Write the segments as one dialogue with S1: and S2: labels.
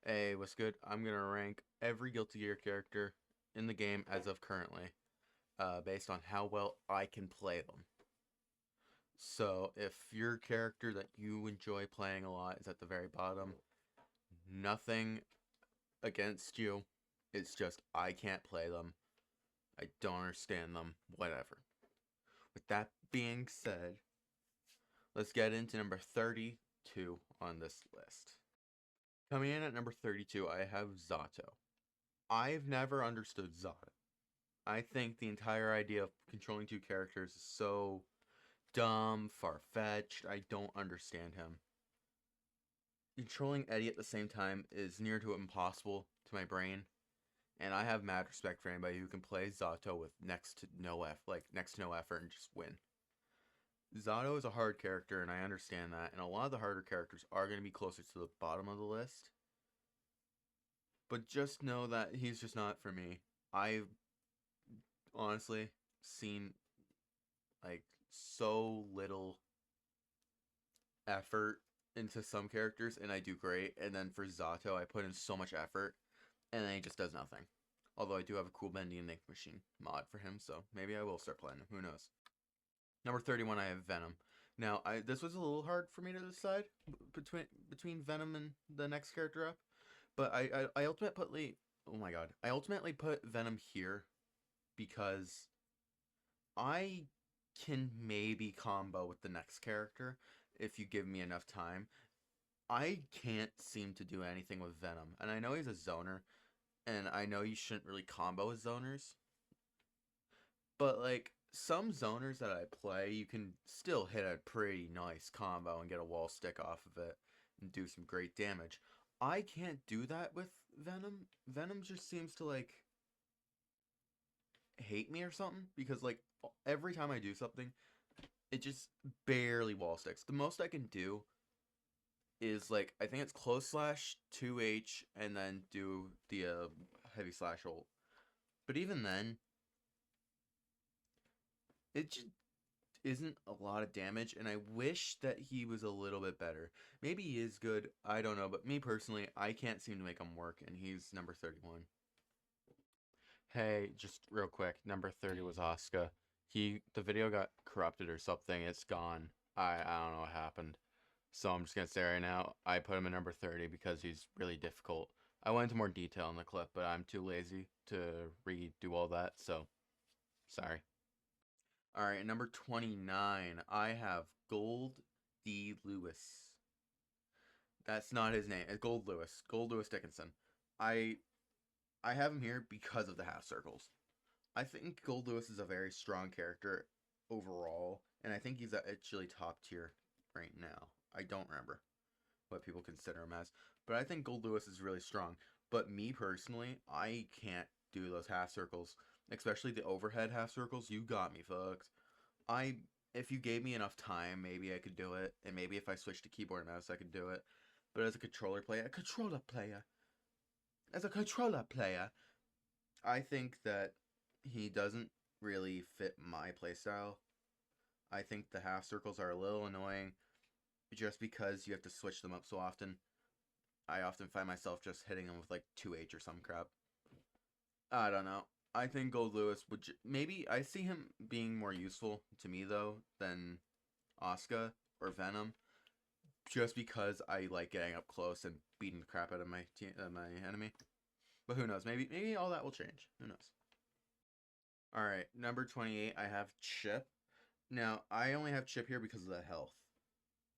S1: Hey, what's good? I'm gonna rank every Guilty Gear character in the game as of currently, based on how well I can play them. So, if your character that you enjoy playing a lot is at the very bottom, nothing against you. It's just I can't play them. I don't understand them. Whatever. With that being said, let's get into number 32 on this list. Coming in at number 32, I have Zato. I've never understood Zato. I think the entire idea of controlling two characters is so dumb, far-fetched. I don't understand him. Controlling Eddie at the same time is near to impossible to my brain, and I have mad respect for anybody who can play Zato with next to no effort and just win. Zato is a hard character, and I understand that, and a lot of the harder characters are going to be closer to the bottom of the list. But just know that he's just not for me. I've honestly seen like so little effort into some characters and I do great, and then for Zato I put in so much effort and then he just does nothing. Although I do have a cool Bendy and Ink Machine mod for him, so maybe I will start playing him. Who knows? Number 31, I have Venom. Now, this was a little hard for me to decide between Venom and the next character up, but I ultimately, oh my god, I ultimately put Venom here because I can maybe combo with the next character if you give me enough time. I can't seem to do anything with Venom, and I know he's a zoner, and I know you shouldn't really combo with zoners, but like some zoners that I play, you can still hit a pretty nice combo and get a wall stick off of it and do some great damage. I can't do that with Venom. Venom just seems to like hate me or something because like every time I do something, it just barely wall sticks. The most I can do is like I think it's close slash 2H and then do the heavy slash ult. But even then, it just isn't a lot of damage, and I wish that he was a little bit better. Maybe he is good, I don't know, but me personally, I can't seem to make him work, and he's number 31. Hey, just real quick, number 30 was Asuka. The video got corrupted or something. It's gone. I don't know what happened. So I'm just gonna say right now, I put him at number 30 because he's really difficult. I went into more detail in the clip, but I'm too lazy to redo all that, so sorry. Alright, number 29, I have Gold D. Lewis. That's not his name. It's Gold Lewis. Gold Lewis Dickinson. I I have him here because of the half circles. I think Gold Lewis is a very strong character overall, and I think he's actually top tier right now. I don't remember what people consider him as, but I think Gold Lewis is really strong. But me personally, I can't do those half circles, especially the overhead half circles. You got me fucked. I If you gave me enough time, maybe I could do it, and maybe if I switched to keyboard and mouse, I could do it. But as a controller player, I think that he doesn't really fit my playstyle. I think the half circles are a little annoying just because you have to switch them up so often. I often find myself just hitting them with like 2H or some crap. I don't know. I think Gold Lewis would maybe I see him being more useful to me though than Asuka or Venom, just because I like getting up close and beating the crap out of my enemy. But who knows? Maybe all that will change. Who knows? All right, number 28. I have Chip. Now I only have Chip here because of the health.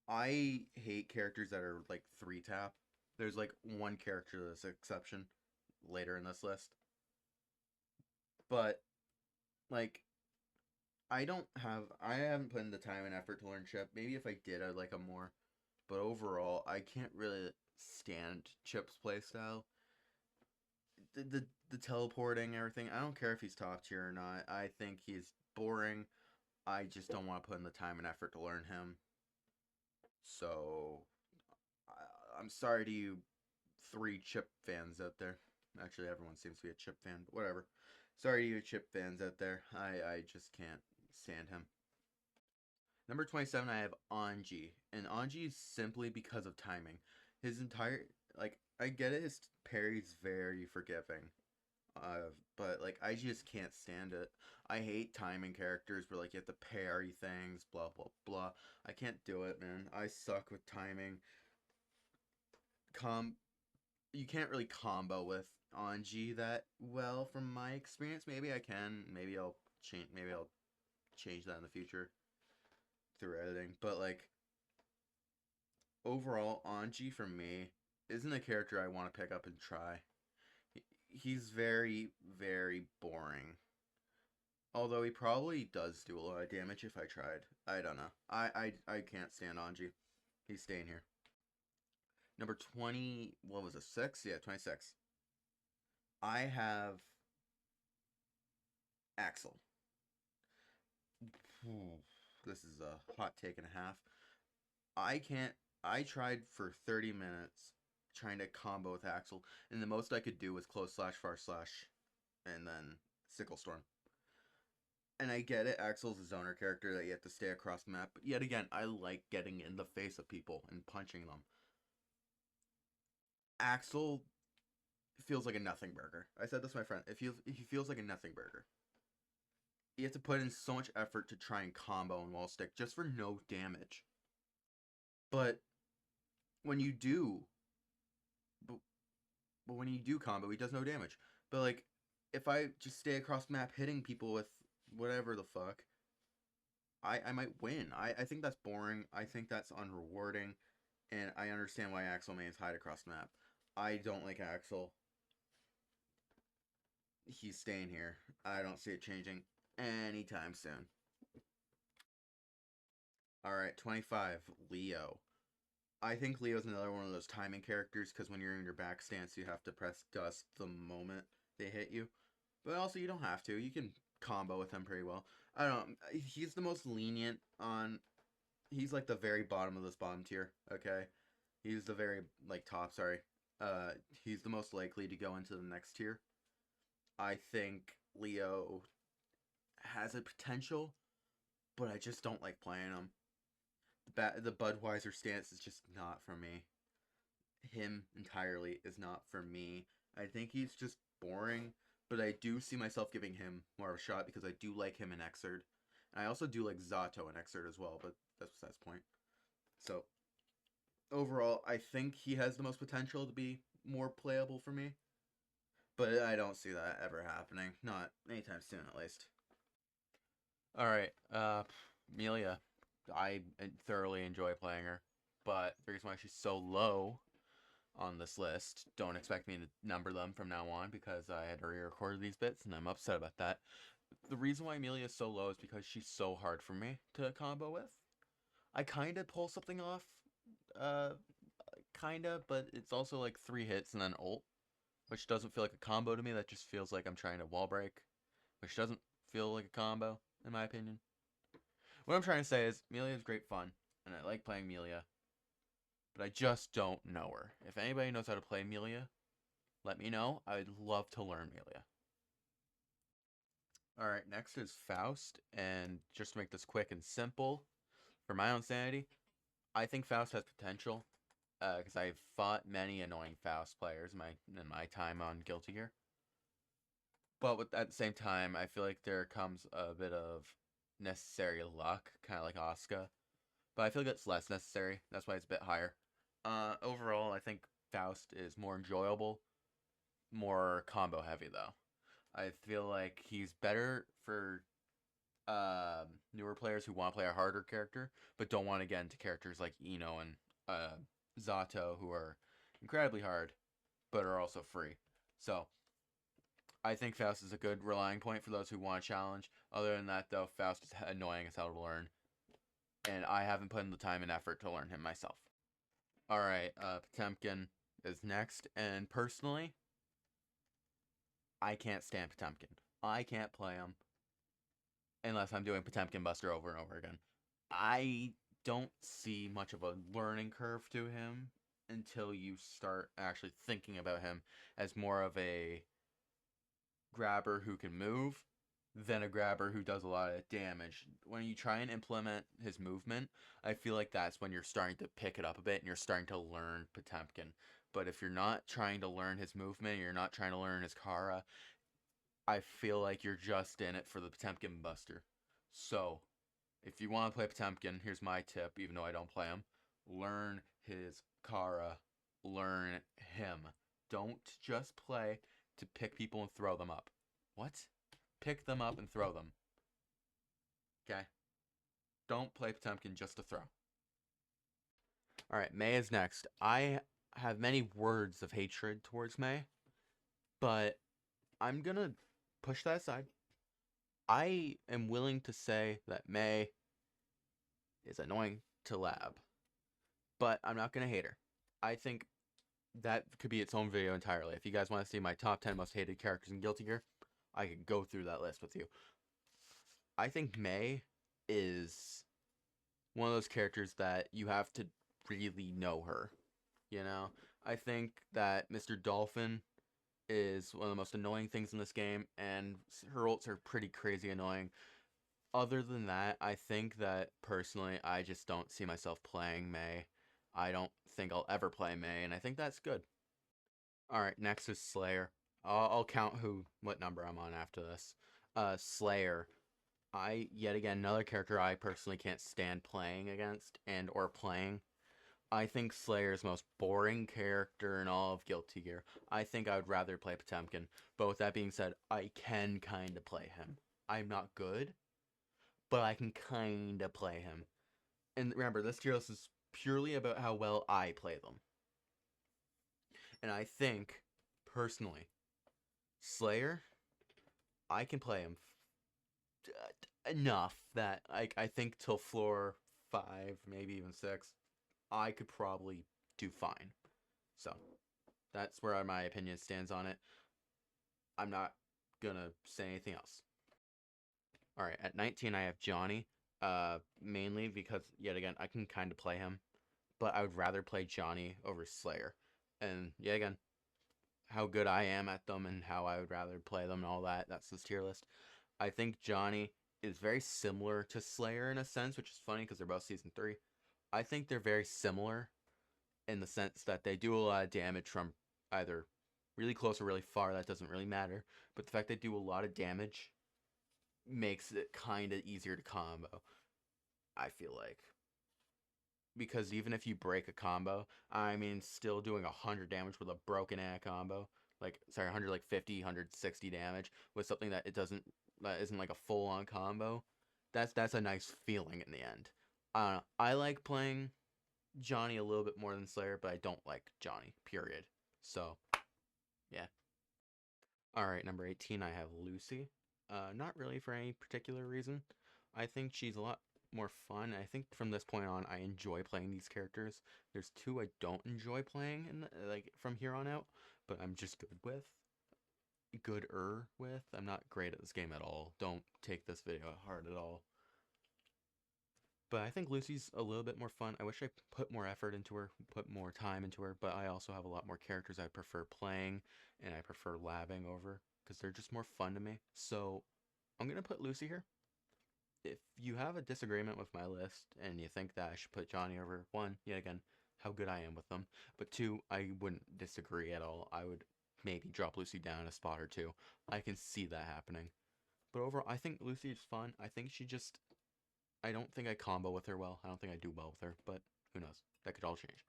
S1: I hate characters that are like 3-tap. There's like one character that's an exception later in this list. But like I haven't put in the time and effort to learn Chip. Maybe if I did I'd like him more. But overall, I can't really stand Chip's playstyle. The teleporting everything. I don't care if he's top tier or not. I think he's boring. I just don't want to put in the time and effort to learn him. So I'm sorry to you 3 Chip fans out there. Actually, everyone seems to be a Chip fan, but whatever. Sorry to you Chip fans out there. I just can't stand him. Number 27, I have Anji. And Anji is simply because of timing. His entire, like, I get it. His parry's very forgiving. But like I just can't stand it. I hate timing characters where like you have to parry things, blah blah blah. I can't do it, man. I suck with timing. Com You can't really combo with Anji that well from my experience. Maybe I can. Maybe I'll change that in the future through editing. But like overall, Anji for me isn't a character I want to pick up and try. He's very very boring. Although he probably does do a lot of damage if I tried. I don't know. I can't stand Anji. He's staying here. Number 20, what was it, 6? Yeah, 26. I have Axel. This is a hot take and a half. I can't. I tried for 30 minutes trying to combo with Axel, and the most I could do was close slash, far slash, and then sickle storm. And I get it, Axel's a zoner character that you have to stay across the map, but yet again, I like getting in the face of people and punching them. Axel feels like a nothing burger. I said this to my friend. He feels like a nothing burger. You have to put in so much effort to try and combo and wall stick just for no damage. But when you do, but, but when you do combo, he does no damage. But like, if I just stay across the map hitting people with whatever the fuck, I might win. I think that's boring. I think that's unrewarding. And I understand why Axel mains hide across the map. I don't like Axel. He's staying here. I don't see it changing anytime soon. Alright, 25, Leo. I think Leo's another one of those timing characters because when you're in your back stance, you have to press dust the moment they hit you. But also, you don't have to. You can combo with him pretty well. I don't know. He's the most lenient on. He's like the very bottom of this bottom tier, okay? He's the very, like, top, sorry. He's the most likely to go into the next tier. I think Leo has a potential, but I just don't like playing him. The Budweiser stance is just not for me. Him entirely is not for me. I think he's just boring, but I do see myself giving him more of a shot because I do like him in Xrd. And I also do like Zato in Xrd as well, but that's besides the point. So, overall, I think he has the most potential to be more playable for me, but I don't see that ever happening. Not anytime soon, at least. Alright, Amelia. I thoroughly enjoy playing her, but the reason why she's so low on this list, don't expect me to number them from now on because I had to re-record these bits and I'm upset about that. The reason why Amelia is so low is because she's so hard for me to combo with. I kind of pull something off, uh, kinda, but it's also like 3 hits and then ult, which doesn't feel like a combo to me. That just feels like I'm trying to wall break, which doesn't feel like a combo, in my opinion. What I'm trying to say is, Melia is great fun, and I like playing Melia, but I just don't know her. If anybody knows how to play Melia, let me know. I'd love to learn Melia. Alright, next is Faust, and just to make this quick and simple, for my own sanity, I think Faust has potential, because I've fought many annoying Faust players in my time on Guilty Gear. But at the same time, I feel like there comes a bit of necessary luck, kind of like Asuka. But I feel like it's less necessary. That's why it's a bit higher. Overall, I think Faust is more enjoyable, more combo heavy, though. I feel like he's better for newer players who want to play a harder character, but don't want to get into characters like Ino and Zato, who are incredibly hard, but are also free. So, I think Faust is a good relying point for those who want a challenge. Other than that, though, Faust is annoying as hell to learn. And I haven't put in the time and effort to learn him myself. Alright, Potemkin is next. And personally, I can't stand Potemkin. I can't play him unless I'm doing Potemkin Buster over and over again. I don't see much of a learning curve to him until you start actually thinking about him as more of a grabber who can move than a grabber who does a lot of damage. When you try and implement his movement, I feel like that's when you're starting to pick it up a bit and you're starting to learn Potemkin. But if you're not trying to learn his movement, you're not trying to learn his Kara, I feel like you're just in it for the Potemkin Buster. So, if you want to play Potemkin, here's my tip, even though I don't play him. Learn his Kara. Learn him. Don't just play to pick people and throw them up. What? Pick them up and throw them. Okay? Don't play Potemkin just to throw. Alright, Mei is next. I have many words of hatred towards Mei, but I'm gonna push that aside. I am willing to say that Mei is annoying to lab, but I'm not gonna hate her. I think that could be its own video entirely. If you guys want to see my top 10 most hated characters in Guilty Gear, I could go through that list with you. I think Mei is one of those characters that you have to really know her. You know? I think that Mr. Dolphin is one of the most annoying things in this game, and her ults are pretty crazy annoying. Other than that, I think that personally, I just don't see myself playing Mei. I don't think I'll ever play Mei, and I think that's good. Alright, next is Slayer. I'll count what number I'm on after this. Slayer. Yet again, another character I personally can't stand playing against or playing. I think Slayer's most boring character in all of Guilty Gear. I think I would rather play Potemkin. But with that being said, I can kinda play him. I'm not good, but I can kinda play him. And remember, this tier list is purely about how well I play them. And I think, personally, Slayer, I can play him enough that I think till floor 5, maybe even 6, I could probably do fine. So, that's where my opinion stands on it. I'm not gonna say anything else. Alright, at 19 I have Johnny. Mainly because, yet again, I can kind of play him. But I would rather play Johnny over Slayer. And, yet again, how good I am at them and how I would rather play them and all that. That's this tier list. I think Johnny is very similar to Slayer in a sense, which is funny because they're both Season 3. I think they're very similar in the sense that they do a lot of damage from either really close or really far. That doesn't really matter. But the fact they do a lot of damage makes it kind of easier to combo, I feel like. Because even if you break a combo, I mean, still doing 100 damage with a broken ass combo, 100, 50, 160 damage with something that that isn't like a full-on combo, that's a nice feeling in the end. I like playing Johnny a little bit more than Slayer, but I don't like Johnny, period. So, yeah. Alright, number 18, I have Lucy. Not really for any particular reason. I think she's a lot more fun. I think from this point on, I enjoy playing these characters. There's two I don't enjoy playing, from here on out, but I'm just good with. I'm not great at this game at all. Don't take this video at heart at all. But I think Lucy's a little bit more fun. I wish I put more effort into her, put more time into her, but I also have a lot more characters I prefer playing, and I prefer labbing over, because they're just more fun to me. So, I'm going to put Lucy here. If you have a disagreement with my list, and you think that I should put Johnny over, one, yet again, how good I am with them, but two, I wouldn't disagree at all. I would maybe drop Lucy down a spot or two. I can see that happening. But overall, I think Lucy is fun. I don't think I combo with her well. I don't think I do well with her, but who knows? That could all change.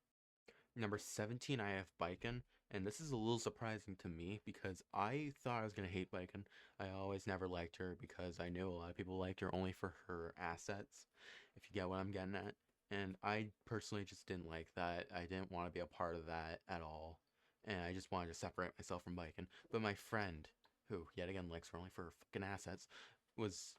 S1: Number 17, I have Baiken, and this is a little surprising to me because I thought I was going to hate Baiken. I always never liked her because I knew a lot of people liked her only for her assets, if you get what I'm getting at. And I personally just didn't like that. I didn't want to be a part of that at all. And I just wanted to separate myself from Baiken. But my friend, who, yet again, likes her only for her fucking assets, was,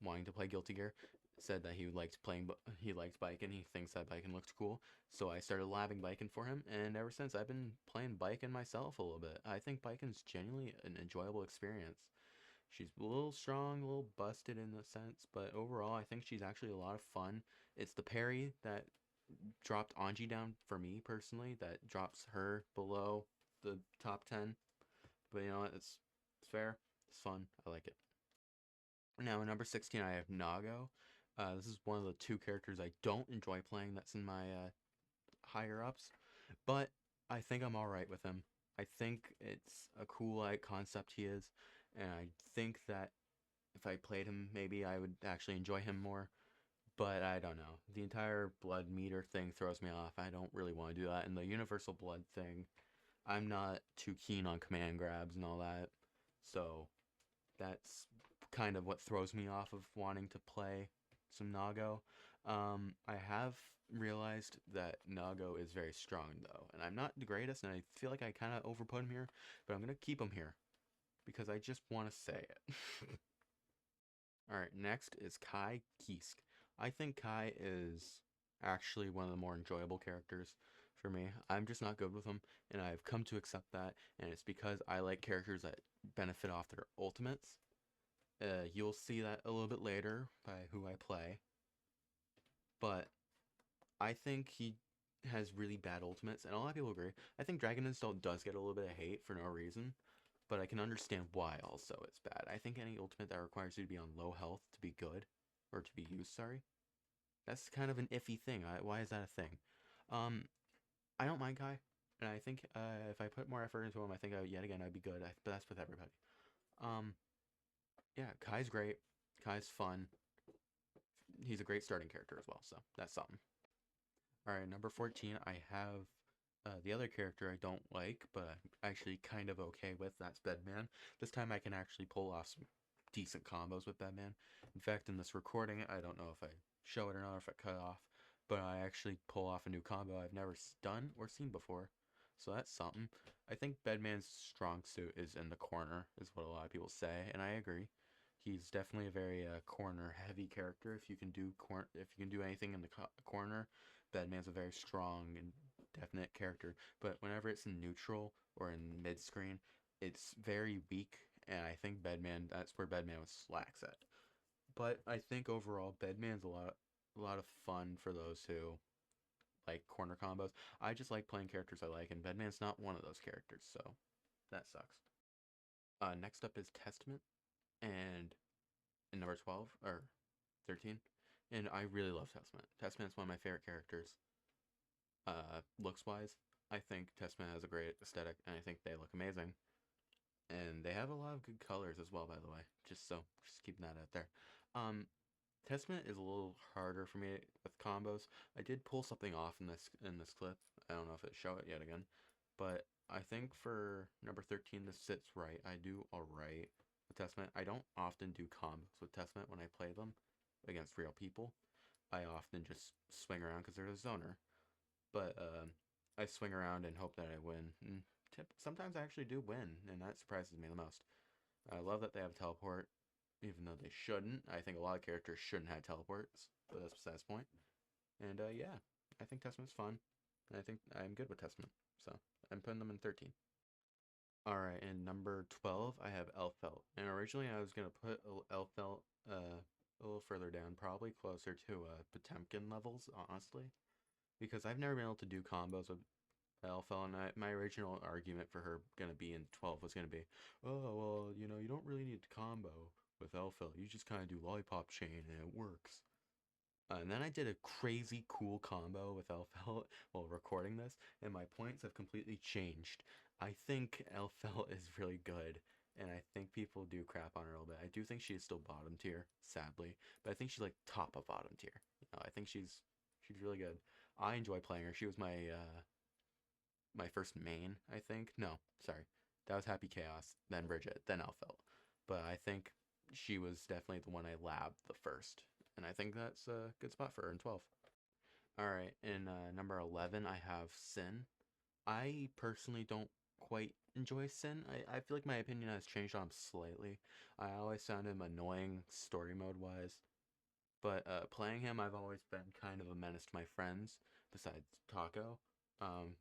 S1: wanting to play Guilty Gear, said that he liked Baiken. He thinks that Baiken looked cool. So I started labbing Baiken for him, and ever since I've been playing Baiken myself a little bit. I think Baiken's genuinely an enjoyable experience. She's a little strong, a little busted in a sense, but overall I think she's actually a lot of fun. It's the parry that dropped Anji down for me personally, that drops her below the top 10. But you know what, it's fair, it's fun, I like it. Now, at number 16, I have Nago. This is one of the two characters I don't enjoy playing that's in my higher ups. But I think I'm all right with him. I think it's a cool like concept he is, and I think that if I played him, maybe I would actually enjoy him more. But I don't know. The entire blood meter thing throws me off. I don't really want to do that. And the universal blood thing, I'm not too keen on command grabs and all that. So that's kind of what throws me off of wanting to play some Nago. I have realized that Nago is very strong though, and I'm not the greatest, and I feel like I kind of overput him here, but I'm gonna keep him here because I just want to say it. All right, next is Kai Kisk. I think Kai is actually one of the more enjoyable characters for me. I'm just not good with him, and I've come to accept that, and it's because I like characters that benefit off their ultimates. You'll see that a little bit later by who I play, but I think he has really bad ultimates, and a lot of people agree. I think Dragon Install does get a little bit of hate for no reason, but I can understand why also it's bad. I think any ultimate that requires you to be on low health to be good, or to be used, sorry, that's kind of an iffy thing. Why is that a thing? Um, I don't mind Kai, and I think if I put more effort into him, I think yet again I'd be good. But that's with everybody. Um, yeah, Kai's great. Kai's fun. He's a great starting character as well, so that's something. All right, number 14, I have the other character I don't like, but I'm actually kind of okay with. That's Bedman. This time I can actually pull off some decent combos with Bedman. In fact, in this recording, I don't know if I show it or not, if I cut off, but I actually pull off a new combo I've never done or seen before. So that's something. I think Bedman's strong suit is in the corner, is what a lot of people say, and I agree. He's definitely a very corner heavy character. If you can do anything in the corner, Bedman's a very strong and definite character. But whenever it's in neutral or in mid screen, it's very weak, and I think that's where Bedman was slacks at. But I think overall Bedman's a lot of fun for those who like corner combos. I just like playing characters I like, and Bedman's not one of those characters, so that sucks. Next up is Testament, and in number 12 or 13, and I really love Testament. Testament's one of my favorite characters. Looks wise, I think Testament has a great aesthetic, and I think they look amazing. And they have a lot of good colors as well, by the way. Just keeping that out there. Um, Testament is a little harder for me with combos. I did pull something off in this clip. I don't know if it show it yet again, but I think for number 13, this sits right. I do alright with Testament. I don't often do combos with Testament when I play them against real people. I often just swing around because they're a zoner. But I swing around and hope that I win. And sometimes I actually do win, and that surprises me the most. I love that they have teleport, even though they shouldn't. I think a lot of characters shouldn't have teleports, but that's besides the point. And yeah, I think Testament's fun, and I think I'm good with Testament, so I'm putting them in 13. All right, and number 12, I have Elfelt. And originally I was gonna put Elfelt a little further down, probably closer to Potemkin levels, honestly, because I've never been able to do combos with Elfelt, and my original argument for her gonna be in 12 was gonna be, oh well, you don't really need to combo with Elfelt. You just kind of do lollipop chain and it works. And then I did a crazy cool combo with Elfelt while recording this, and my points have completely changed. I think Elfelt is really good, and I think people do crap on her a little bit. I do think she is still bottom tier, sadly, but I think she's like top of bottom tier. I think she's really good. I enjoy playing her. She was my first main, I think. No, sorry. That was Happy Chaos, then Bridget, then Elfelt. But I think she was definitely the one I labbed the first. And I think that's a good spot for her in 12. Alright, in number 11, I have Sin. I personally don't quite enjoy Sin. I feel like my opinion has changed on him slightly. I always found him annoying story mode wise. But playing him, I've always been kind of a menace to my friends, besides Taco.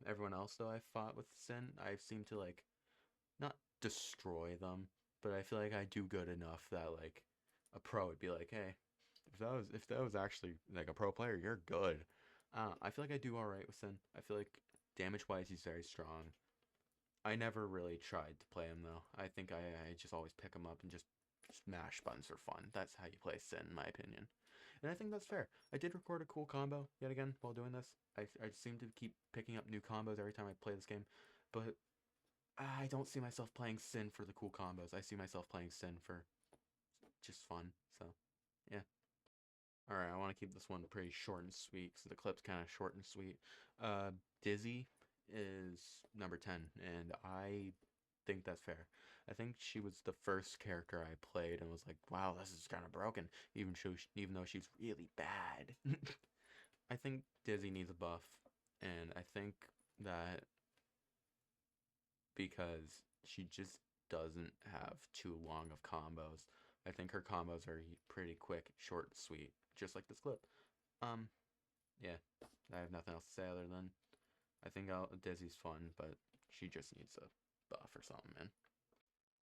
S1: Everyone else, though, I've fought with Sin, I've seemed to, like, not destroy them, but I feel like I do good enough that, like, a pro would be like, hey, if that was actually, like, a pro player, you're good. I feel like I do alright with Sin. I feel like, damage-wise, he's very strong. I never really tried to play him, though. I think I just always pick him up and just smash buttons for fun. That's how you play Sin, in my opinion. And I think that's fair. I did record a cool combo yet again while doing this. I seem to keep picking up new combos every time I play this game, but I don't see myself playing Sin for the cool combos. I see myself playing Sin for just fun. So, yeah. Alright, I want to keep this one pretty short and sweet because the clip's kind of short and sweet. Dizzy is number 10, and I think that's fair. I think she was the first character I played and was like, wow, this is kind of broken, even though she's really bad. I think Dizzy needs a buff, and I think that because she just doesn't have too long of combos. I think her combos are pretty quick, short, and sweet, just like this clip. Um, yeah, I have nothing else to say other than I think Dizzy's fun, but she just needs a buff or something, man.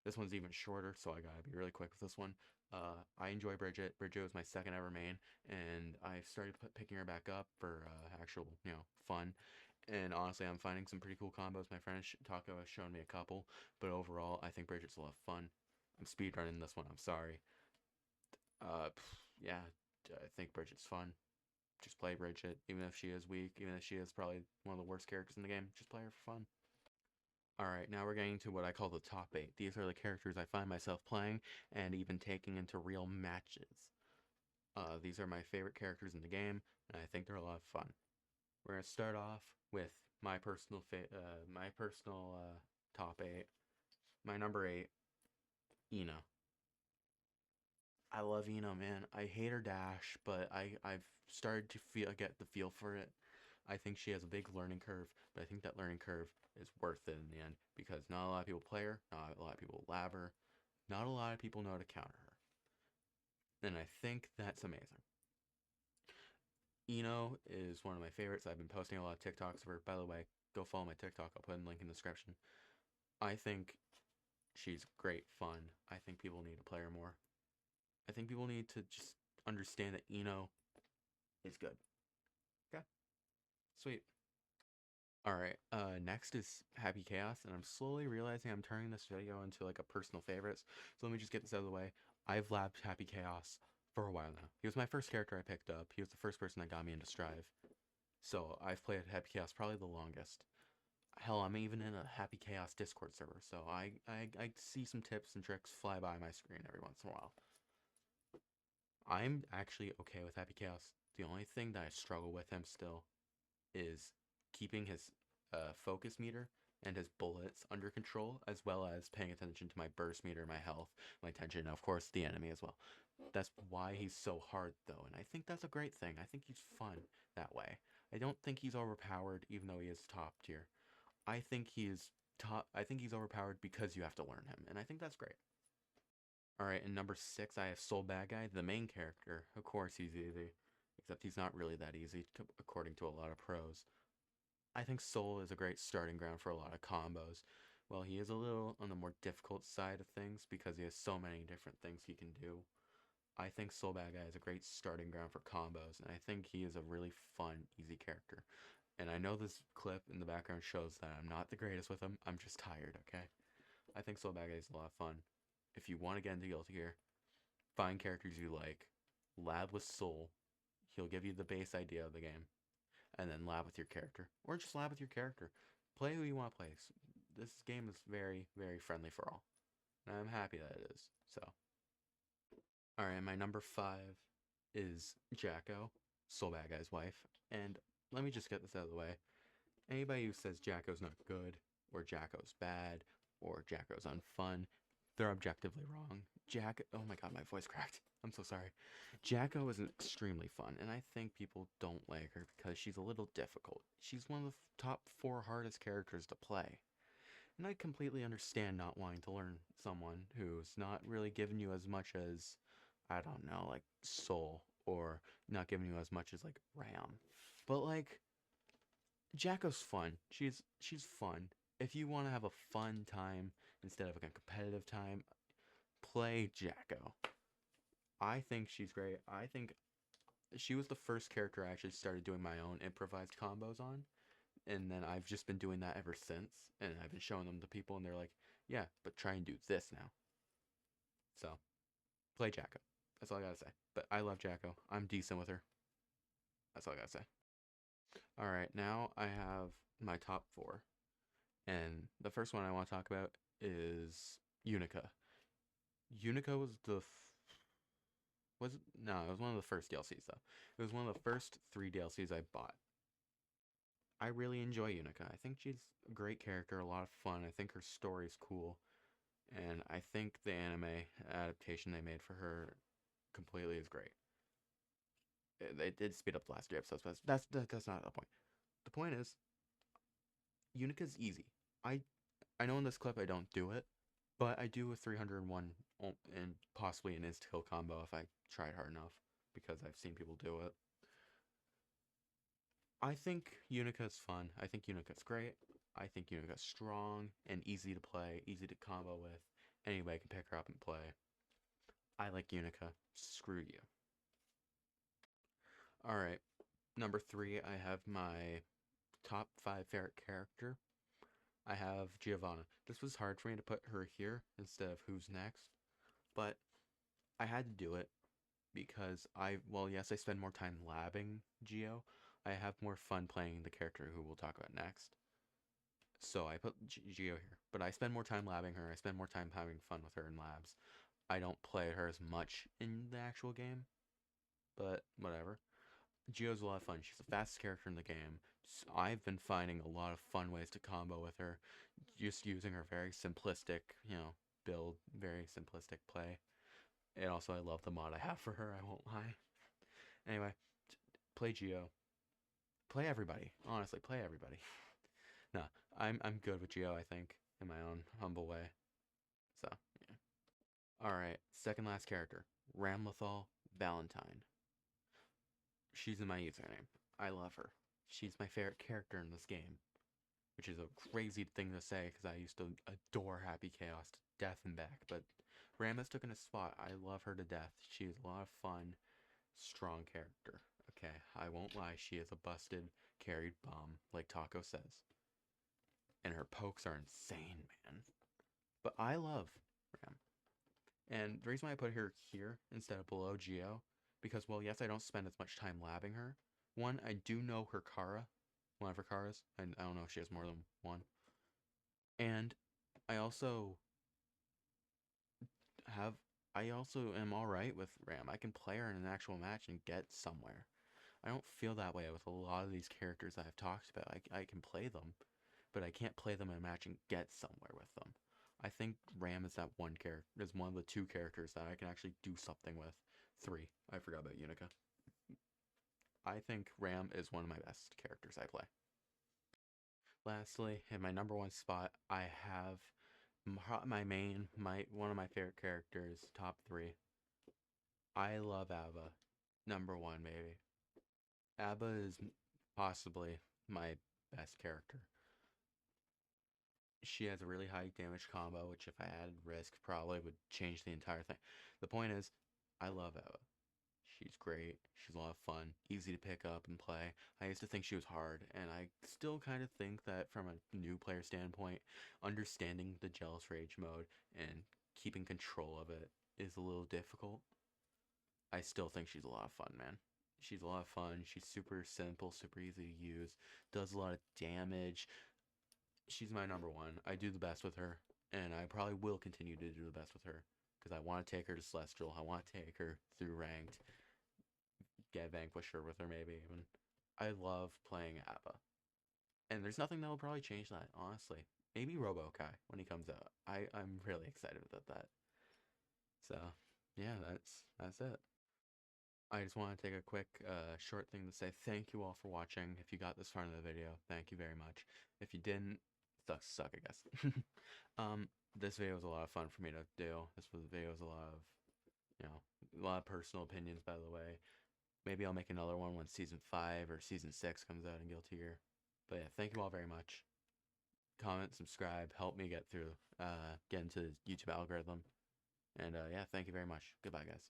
S1: This one's even shorter, so I gotta be really quick with this one. I enjoy Bridget. Bridget was my second ever main, and I started picking her back up for actual, fun. And honestly, I'm finding some pretty cool combos. My friend Taco has shown me a couple, but overall, I think Bridget's a lot of fun. I'm speedrunning this one. I'm sorry. Yeah, I think Bridget's fun. Just play Bridget, even if she is weak, even if she is probably one of the worst characters in the game. Just play her for fun. Alright, now we're getting to what I call the top 8. These are the characters I find myself playing and even taking into real matches. These are my favorite characters in the game, and I think they're a lot of fun. We're going to start off with my personal top 8. My number 8, Ina. I love Ina, man. I hate her dash, but I've started to get the feel for it. I think she has a big learning curve, but I think that learning curve is worth it in the end because not a lot of people play her, not a lot of people lab her, not a lot of people know how to counter her. And I think that's amazing. Ino is one of my favorites. I've been posting a lot of TikToks of her. By the way, go follow my TikTok. I'll put a link in the description. I think she's great fun. I think people need to play her more. I think people need to just understand that Ino is good. Okay? Sweet. Alright, next is Happy Chaos, and I'm slowly realizing I'm turning this video into like a personal favorites. So let me just get this out of the way. I've labbed Happy Chaos for a while now. He was my first character I picked up. He was the first person that got me into Strive. So I've played Happy Chaos probably the longest. Hell, I'm even in a Happy Chaos Discord server, so I see some tips and tricks fly by my screen every once in a while. I'm actually okay with Happy Chaos. The only thing that I struggle with him still is keeping his focus meter and his bullets under control, as well as paying attention to my burst meter, my health, my attention, and of course the enemy as well. That's why he's so hard though, and I think that's a great thing. I think he's fun that way. I don't think he's overpowered, even though he is top tier. I think he's overpowered because you have to learn him, and I think that's great. Alright, in number 6, I have Soul Bad Guy, the main character. Of course he's easy, except he's not really that easy, according to a lot of pros. I think Soul is a great starting ground for a lot of combos. Well, he is a little on the more difficult side of things because he has so many different things he can do. I think Soul Bad Guy is a great starting ground for combos, and I think he is a really fun, easy character. And I know this clip in the background shows that I'm not the greatest with him, I'm just tired, okay? I think Soul Bad Guy is a lot of fun. If you want to get into Guilty Gear, find characters you like, lab with Soul, he'll give you the base idea of the game, and then lab with your character. Or just lab with your character. Play who you want to play. This game is very, very friendly for all. And I'm happy that it is. So. Alright, my number 5 is Jacko, Soul Bad Guy's wife. And let me just get this out of the way. Anybody who says Jacko's not good, or Jacko's bad, or Jacko's unfun, they're objectively wrong. Oh my god, my voice cracked. I'm so sorry. Jacko is extremely fun, and I think people don't like her because she's a little difficult. She's one of the top 4 hardest characters to play. And I completely understand not wanting to learn someone who's not really giving you as much as, I don't know, like Soul, or not giving you as much as like Ram. But like, Jacko's fun. She's fun. If you want to have a fun time instead of like a competitive time, play Jacko. I think she's great. I think she was the first character I actually started doing my own improvised combos on. And then I've just been doing that ever since. And I've been showing them to people and they're like, yeah, but try and do this now. So, play Jacko. That's all I gotta say. But I love Jacko. I'm decent with her. That's all I gotta say. All right, now I have my top four, and the first one I want to talk about is Unica. Unica was was it? No, it was one of the first DLCs though. It was one of the first 3 DLCs I bought. I really enjoy Unica. I think she's a great character, a lot of fun. I think her story's cool, and I think the anime adaptation they made for her completely is great. They did speed up the last 3 episodes, but that's not the point. The point is, Unica's easy. I I know in this clip I don't do it, but I do a 301 and possibly an insta-kill combo if I tried hard enough, because I've seen people do it. I think Unica's fun. I think Unica's great. I think Unica's strong and easy to play, easy to combo with. Anybody can pick her up and play. I like Unica. Screw you. Alright, number 3, I have my top 5 favorite character. I have Giovanna. This was hard for me to put her here instead of who's next, but I had to do it because well, yes, I spend more time labbing Geo. I have more fun playing the character who we'll talk about next. So I put Geo here, but I spend more time labbing her. I spend more time having fun with her in labs. I don't play her as much in the actual game, but whatever. Geo's a lot of fun. She's the fastest character in the game. So I've been finding a lot of fun ways to combo with her, just using her very simplistic, build, very simplistic play. And also, I love the mod I have for her. I won't lie. Anyway, play Geo. Play everybody. Honestly, play everybody. No, I'm good with Geo. I think in my own humble way. So yeah. All right, second last character, Ramlethal Valentine. She's in my username. I love her. She's my favorite character in this game, which is a crazy thing to say because I used to adore Happy Chaos to death and back. But Ram has taken a spot. I love her to death. She's a lot of fun, strong character. Okay, I won't lie. She is a busted, carried bomb, like Taco says. And her pokes are insane, man. But I love Ram. And the reason why I put her here instead of below Geo, because, well, yes, I don't spend as much time labbing her. One, I do know her Kara, one of her Karas. I don't know if she has more than one. And I also am alright with Ram. I can play her in an actual match and get somewhere. I don't feel that way with a lot of these characters I've talked about. I can play them, but I can't play them in a match and get somewhere with them. I think Ram is that one character, is one of the 2 characters that I can actually do something with. 3, I forgot about Unica. I think Ram is one of my best characters I play. Lastly, in my number 1 spot, I have one of my favorite characters, top 3. I love Abba. Number 1, maybe. Abba is possibly my best character. She has a really high damage combo, which if I added risk probably would change the entire thing. The point is, I love Eva. She's great. She's a lot of fun, easy to pick up and play. I used to think she was hard, and I still kind of think that from a new player standpoint, understanding the Jealous Rage mode and keeping control of it is a little difficult. I still think she's a lot of fun, man. She's a lot of fun. She's super simple, super easy to use, does a lot of damage. She's my number 1. I do the best with her, and I probably will continue to do the best with her because I want to take her to Celestial. I want to take her through ranked, get Vanquisher with her maybe even. I love playing Appa, and there's nothing that will probably change that, honestly. Maybe Robo-Kai when he comes out. I'm really excited about that. So, yeah, that's it. I just want to take a quick, short thing to say thank you all for watching. If you got this far in the video, thank you very much. If you didn't, suck, I guess. This video was a lot of fun for me to do. Video was a lot of, a lot of personal opinions, by the way. Maybe I'll make another one when Season 5 or Season 6 comes out in Guilty Gear. But yeah, thank you all very much. Comment, subscribe, help me get through, get into the YouTube algorithm. And yeah, thank you very much. Goodbye, guys.